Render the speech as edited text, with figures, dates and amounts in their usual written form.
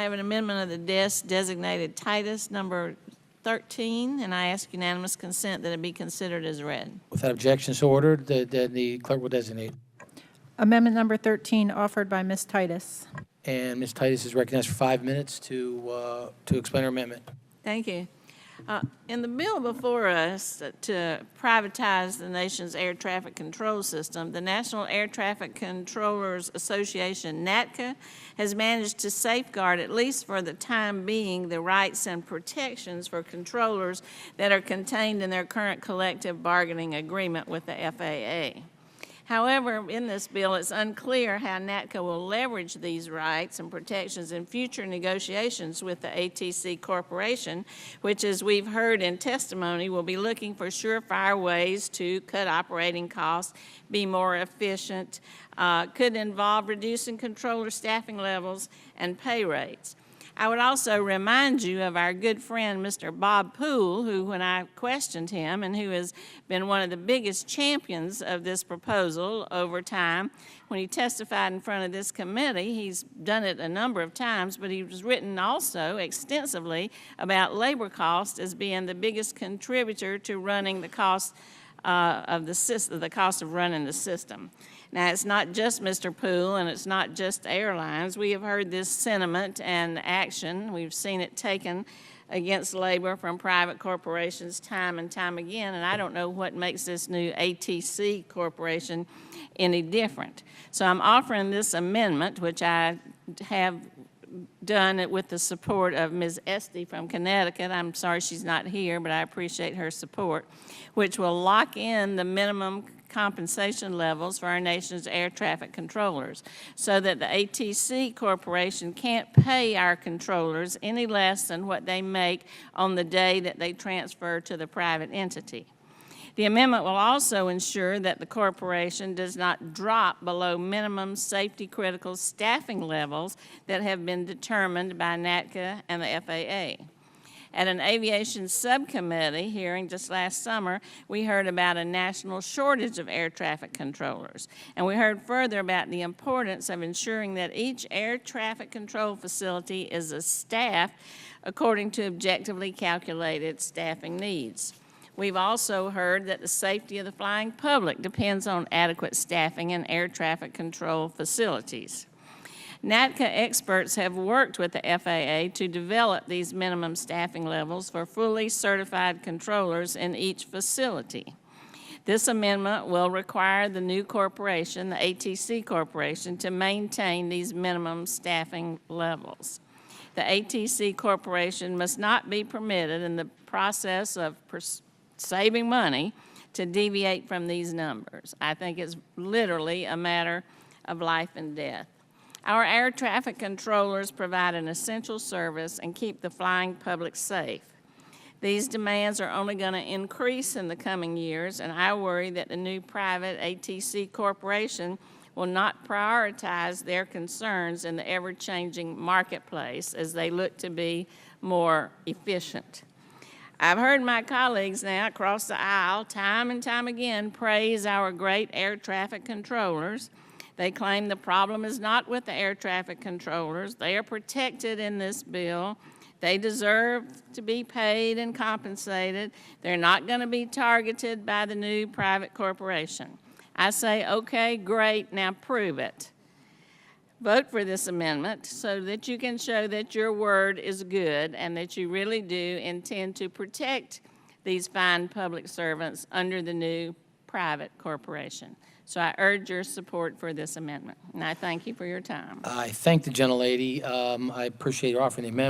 I have an amendment of the desk designated Titus number 13, and I ask unanimous consent that it be considered as read. Without objection, so ordered. Then the clerk will designate. Amendment number 13, offered by Ms. Titus. And Ms. Titus is recognized for 5 minutes to explain her amendment. Thank you. In the bill before us to privatize the nation's air traffic control system, the National Air Traffic Controllers Association, NATCA, has managed to safeguard, at least for the time being, the rights and protections for controllers that are contained in their current collective bargaining agreement with the FAA. However, in this bill, it's unclear how NATCA will leverage these rights and protections in future negotiations with the ATC Corporation, which, as we've heard in testimony, will be looking for surefire ways to cut operating costs, be more efficient, could involve reducing controller staffing levels and pay rates. I would also remind you of our good friend, Mr. Bob Poole, who, when I questioned him, and who has been one of the biggest champions of this proposal over time, when he testified in front of this committee, he's done it a number of times, but he was written also extensively about labor cost as being the biggest contributor to running the cost of the system, the cost of running the system. Now, it's not just Mr. Poole, and it's not just airlines. We have heard this sentiment and action. We've seen it taken against labor from private corporations time and time again, and I don't know what makes this new ATC corporation any different. So I'm offering this amendment, which I have done it with the support of Ms. Esty from Connecticut. I'm sorry she's not here, but I appreciate her support, which will lock in the minimum compensation levels for our nation's air traffic controllers so that the ATC Corporation can't pay our controllers any less than what they make on the day that they transfer to the private entity. The amendment will also ensure that the corporation does not drop below minimum safety critical staffing levels that have been determined by NATCA and the FAA. At an aviation subcommittee hearing just last summer, we heard about a national shortage of air traffic controllers. And we heard further about the importance of ensuring that each air traffic control facility is staffed according to objectively calculated staffing needs. We've also heard that the safety of the flying public depends on adequate staffing in air traffic control facilities. NATCA experts have worked with the FAA to develop these minimum staffing levels for fully certified controllers in each facility. This amendment will require the new corporation, the ATC Corporation, to maintain these minimum staffing levels. The ATC Corporation must not be permitted in the process of saving money to deviate from these numbers. I think it's literally a matter of life and death. Our air traffic controllers provide an essential service and keep the flying public safe. These demands are only going to increase in the coming years, and I worry that the new private ATC Corporation will not prioritize their concerns in the ever-changing marketplace as they look to be more efficient. I've heard my colleagues now across the aisle time and time again praise our great air traffic controllers. They claim the problem is not with the air traffic controllers. They are protected in this bill. They deserve to be paid and compensated. They're not going to be targeted by the new private corporation. I say, okay, great, now prove it. Vote for this amendment so that you can show that your word is good and that you really do intend to protect these fine public servants under the new private corporation. So I urge your support for this amendment, and I thank you for your time. I thank the gentlelady. I appreciate her offering the amendment.